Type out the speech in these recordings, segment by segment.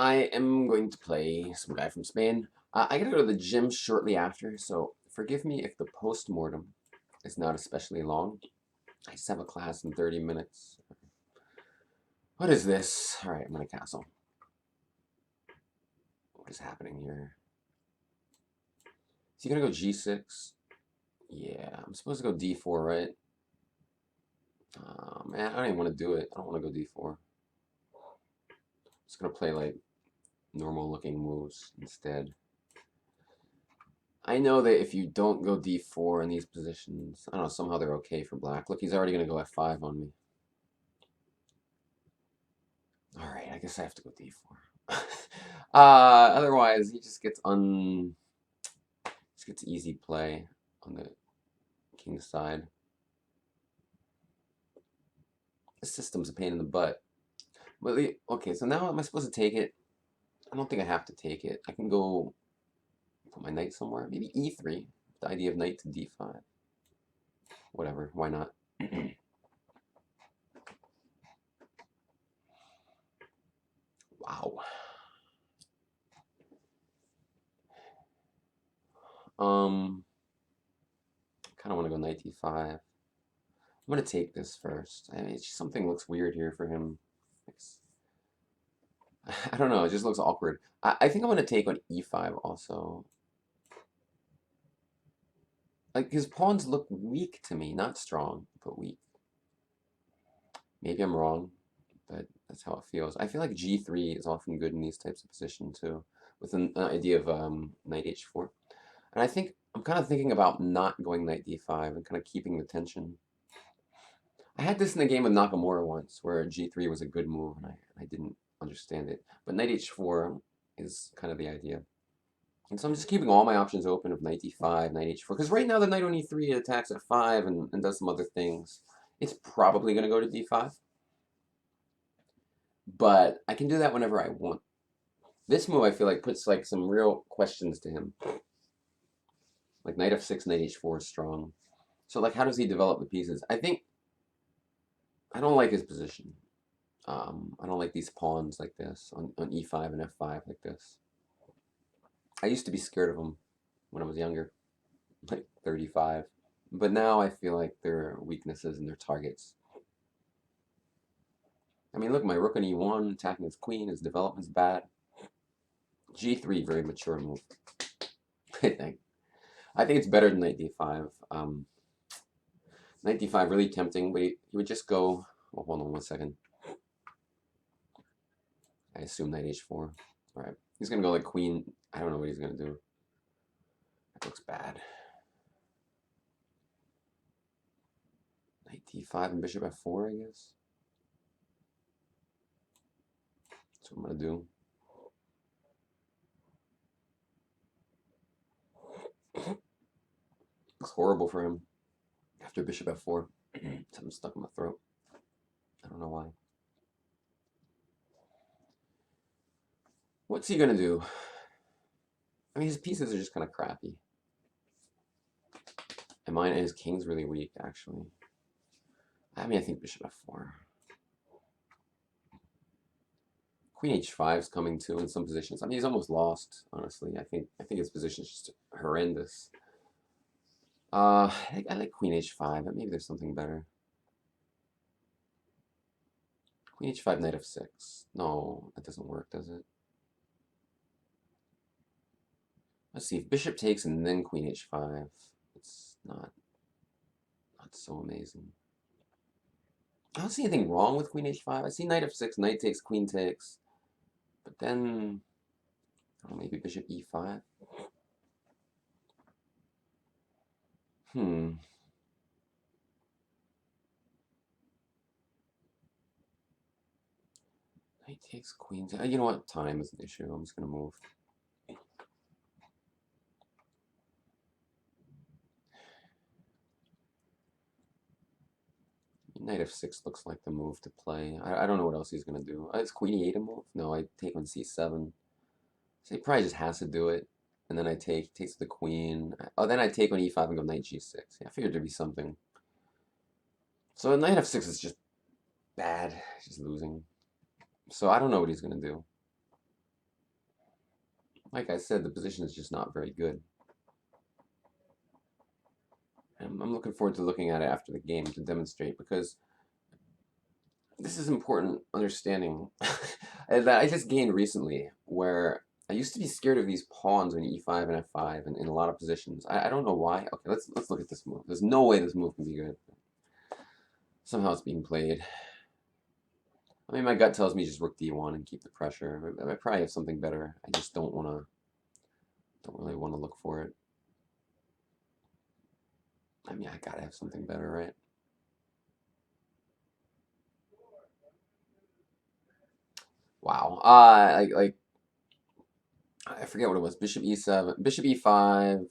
I am going to play some guy from Spain. I gotta go to the gym shortly after, so forgive me if the post-mortem is not especially long. I just have a class in 30 minutes. What is this? All right, I'm gonna castle. What is happening here? Is he gonna go g6? Yeah, I'm supposed to go d4, right? Man, I don't even want to do it. I don't want to go d4. I'm just gonna play like normal-looking moves instead. I know that if you don't go d4 in these positions, I don't know, somehow they're okay for black. Look, he's already going to go f5 on me. All right, I guess I have to go d4. Otherwise, he just gets easy play on the king's side. This system's a pain in the butt. But okay, so now am I supposed to take it? I don't think I have to take it. I can go put my knight somewhere. Maybe e3. The idea of knight to d5. Whatever, why not? Wow. Kind of want to go knight d5. I'm gonna take this first. I mean, something looks weird here for him. I don't know. It just looks awkward. I think I'm gonna take on e5 also. Like his pawns look weak to me, not strong, but weak. Maybe I'm wrong, but that's how it feels. I feel like g3 is often good in these types of positions too, with an idea of knight h4. And I think I'm kind of thinking about not going knight d5 and kind of keeping the tension. I had this in a game with Nakamura once, where g3 was a good move, and I didn't understand it. But knight h4 is kind of the idea. And so I'm just keeping all my options open of knight d5, knight h4. Because right now the knight on e3 attacks at 5 and does some other things. It's probably going to go to d5. But I can do that whenever I want. This move, I feel like, puts like some real questions to him. Like knight f6, knight h4 is strong. So like, how does he develop the pieces? I think I don't like his position. I don't like these pawns like this on e5 and f5 like this. I used to be scared of them when I was younger, like 35. But now I feel like they're weaknesses and they're targets. I mean, look, my rook on e1, attacking his queen, his development's bad. g3, very mature move, I think. I think it's better than knight d5. Knight d5, really tempting, but he would just go... Well, hold on one second. I assume knight h4. All right. He's going to go like queen. I don't know what he's going to do. That looks bad. Knight d5 and bishop f4, I guess. That's what I'm going to do. Looks horrible for him. After bishop f4. Something stuck in my throat. I don't know why. What's he going to do? I mean, his pieces are just kind of crappy. And mine and his king's really weak, actually. I mean, I think bishop f4. Queen h5 is coming too in some positions. I mean, he's almost lost, honestly. I think his position is just horrendous. I like queen h5, but maybe there's something better. Queen h5, knight f6. No, that doesn't work, does it? Let's see, if bishop takes and then queen h5, it's not so amazing. I don't see anything wrong with queen h5. I see knight f6, knight takes, queen takes. But then, oh, maybe bishop e5. Knight takes, queen takes. You know what? Time is an issue. I'm just going to move. Knight f6 looks like the move to play. I don't know what else he's going to do. Is queen e8 a move? No, I take on c7. So he probably just has to do it. And then I takes the queen. Oh, then I take on e5 and go knight g6. Yeah, I figured there'd be something. So knight f6 is just bad. He's just losing. So I don't know what he's going to do. Like I said, the position is just not very good. I'm looking forward to looking at it after the game to demonstrate, because this is important understanding that I just gained recently, where I used to be scared of these pawns on e5 and f5 and in a lot of positions. I don't know why. Okay, let's look at this move. There's no way this move can be good. Somehow it's being played. I mean, my gut tells me just rook d1 and keep the pressure. I probably have something better. I just don't really want to look for it. I mean, I gotta have something better, right? Wow. I forget what it was. Bishop e7, bishop e5,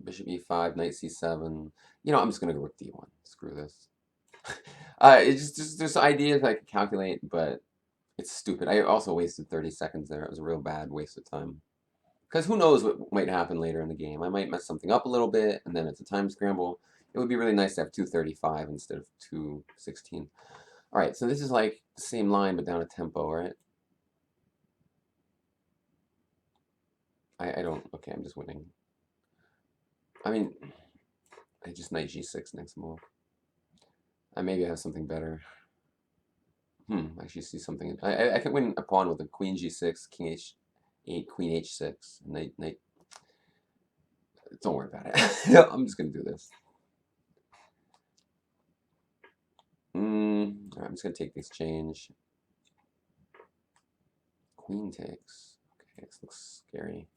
bishop e5, knight c7. You know, I'm just gonna go rook d1. Screw this. It's just there's ideas I could calculate, but it's stupid. I also wasted 30 seconds there. It was a real bad waste of time. Because who knows what might happen later in the game. I might mess something up a little bit, and then it's a time scramble. It would be really nice to have 235 instead of 216. All right, so this is like the same line, but down a tempo, right? I don't, okay, I'm just winning. I mean, I just knight g6 next move. Maybe I have something better. I actually see something. I can win a pawn with a queen g6, king h8, queen h6, knight. Don't worry about it. I'm just going to do this. I'm just going to take the exchange. Queen takes. Okay, this looks scary.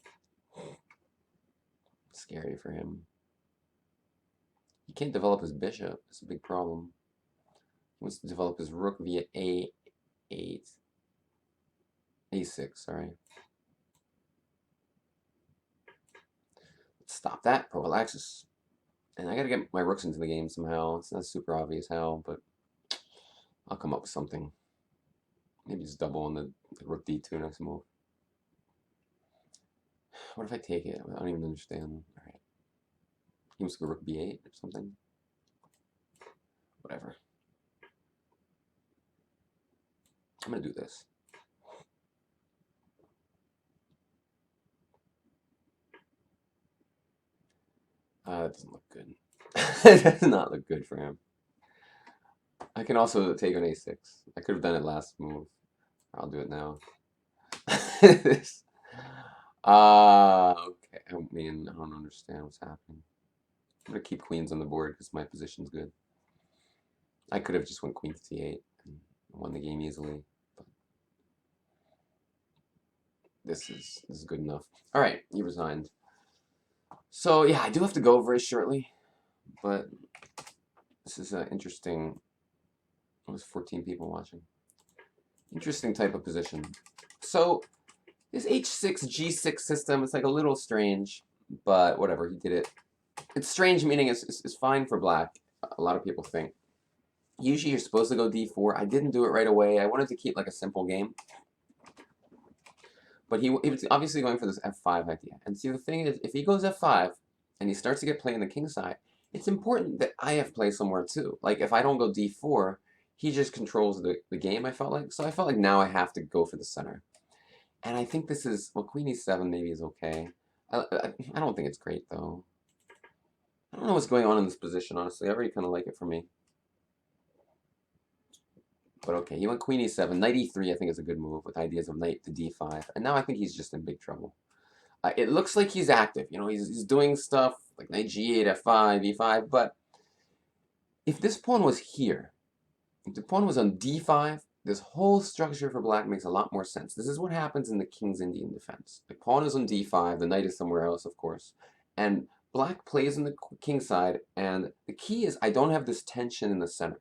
Scary for him. He can't develop his bishop. That's a big problem. He wants to develop his rook via a8. a6, sorry. Let's stop that, prophylaxis. And I gotta get my rooks into the game somehow. It's not super obvious how, but I'll come up with something. Maybe just double on the rook d2 next move. What if I take it? I don't even understand. All right. He wants to go rook b8 or something. Whatever. I'm gonna do this. That doesn't look good. It does not look good for him. I can also take on a6. I could have done it last move. I'll do it now. Okay. I mean, I don't understand what's happening. I'm gonna keep queens on the board because my position's good. I could have just went queen to c8 and won the game easily, but this is good enough. All right, he resigned. So yeah, I do have to go very shortly, but this is an interesting. There's 14 people watching. Interesting type of position. So this h6 g6 system is like a little strange, but whatever, he did it. It's strange, meaning it's fine for black. A lot of people think. Usually you're supposed to go d4. I didn't do it right away. I wanted to keep like a simple game. But he was obviously going for this f5 idea. And see, the thing is, if he goes f5 and he starts to get play on the king side, it's important that I have play somewhere too. Like if I don't go d4, he just controls the game, I felt like. So I felt like now I have to go for the center. And I think this is, well, queen e7 maybe is okay. I don't think it's great, though. I don't know what's going on in this position, honestly. I already kind of like it for me. But okay, he went queen e7. Knight e3, I think, is a good move with ideas of knight to d5. And now I think he's just in big trouble. It looks like he's active. You know, he's doing stuff like knight g8, f5, e5. But if this pawn was here, if the pawn was on d5, this whole structure for black makes a lot more sense. This is what happens in the king's Indian defense. The pawn is on d5, the knight is somewhere else, of course. And black plays on the king side, and the key is I don't have this tension in the center.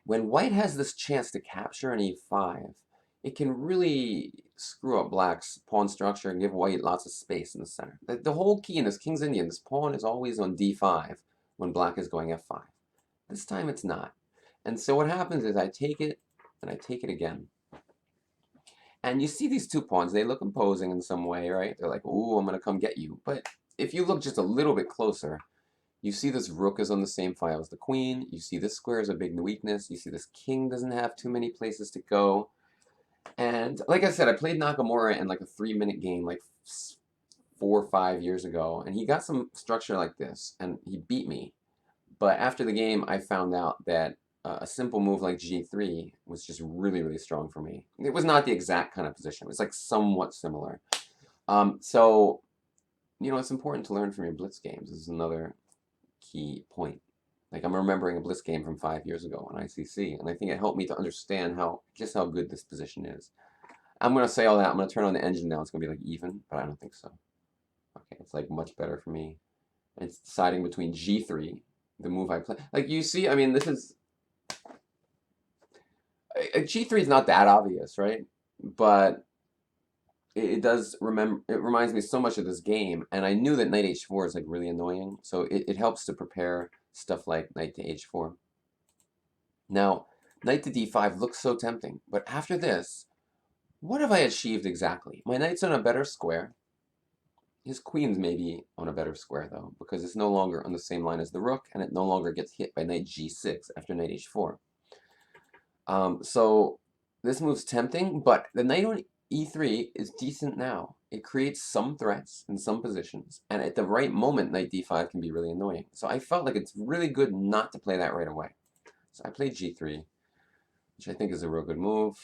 When white has this chance to capture an e5, it can really screw up black's pawn structure and give white lots of space in the center. The whole key in this king's Indian, this pawn is always on d5 when black is going f5. This time it's not. And so what happens is I take it, and I take it again. And you see these two pawns, they look imposing in some way, right? They're like, ooh, I'm going to come get you. But if you look just a little bit closer, you see this rook is on the same file as the queen. You see this square is a big weakness. You see this king doesn't have too many places to go. And like I said, I played Nakamura in like a 3-minute game like 4 or 5 years ago, and he got some structure like this, and he beat me. But after the game, I found out that a simple move like G3 was just really, really strong for me. It was not the exact kind of position. It was like somewhat similar. So, it's important to learn from your blitz games. This is another key point. Like I'm remembering a blitz game from 5 years ago on ICC, and I think it helped me to understand just how good this position is. I'm gonna say all that. I'm gonna turn on the engine now. It's gonna be like even, but I don't think so. Okay, it's like much better for me. It's deciding between G3, the move I play. Like you see, I mean, this is G3 is not that obvious, right? But it does remember. It reminds me so much of this game, and I knew that knight h4 is like really annoying, so it helps to prepare stuff like knight to h4. Now, knight to d5 looks so tempting, but after this, what have I achieved exactly? My knight's on a better square. His queen's maybe on a better square, though, because it's no longer on the same line as the rook, and it no longer gets hit by knight g6 after knight h4. So this move's tempting, but the knight on e3 is decent now. It creates some threats in some positions, and at the right moment, knight d5 can be really annoying. So I felt like it's really good not to play that right away. So I played g3, which I think is a real good move.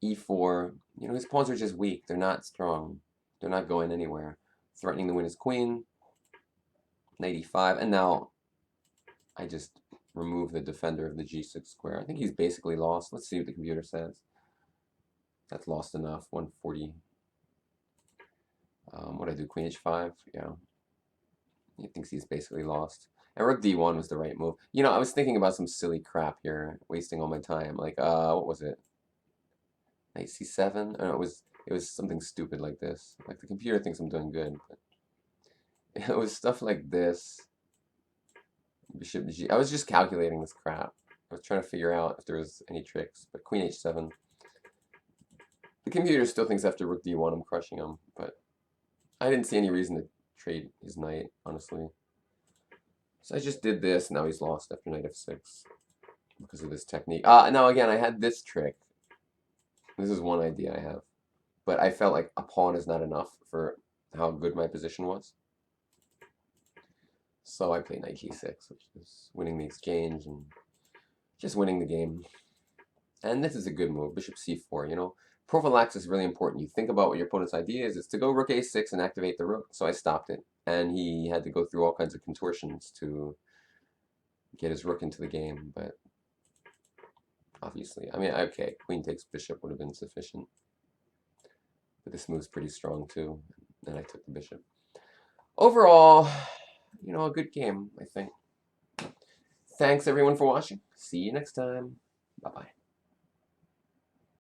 e4, his pawns are just weak. They're not strong. They're not going anywhere. Threatening to win his queen. Knight e5, and now I just remove the defender of the g6 square. I think he's basically lost. Let's see what the computer says. That's lost enough. 140. What do I do? Queen h5? Yeah. He thinks he's basically lost. And rook d1 was the right move. I was thinking about some silly crap here, wasting all my time. Like, what was it? Knight c7? Oh, it was something stupid like this. Like the computer thinks I'm doing good, but it was stuff like this. Bishop g. I was just calculating this crap. I was trying to figure out if there was any tricks. But queen h7. The computer still thinks after rook d1 I'm crushing him, but I didn't see any reason to trade his knight, honestly. So I just did this. Now he's lost after knight f6 because of this technique. Now again, I had this trick. This is one idea I have. But I felt like a pawn is not enough for how good my position was. So I play knight g6, which is winning the exchange and just winning the game. And this is a good move, bishop c4, Prophylaxis is really important. You think about what your opponent's idea is. It's to go rook a6 and activate the rook. So I stopped it. And he had to go through all kinds of contortions to get his rook into the game. But obviously, I mean, okay, queen takes bishop would have been sufficient. But this move's pretty strong too. And I took the bishop. Overall, a good game, I think. Thanks everyone for watching. See you next time. Bye-bye.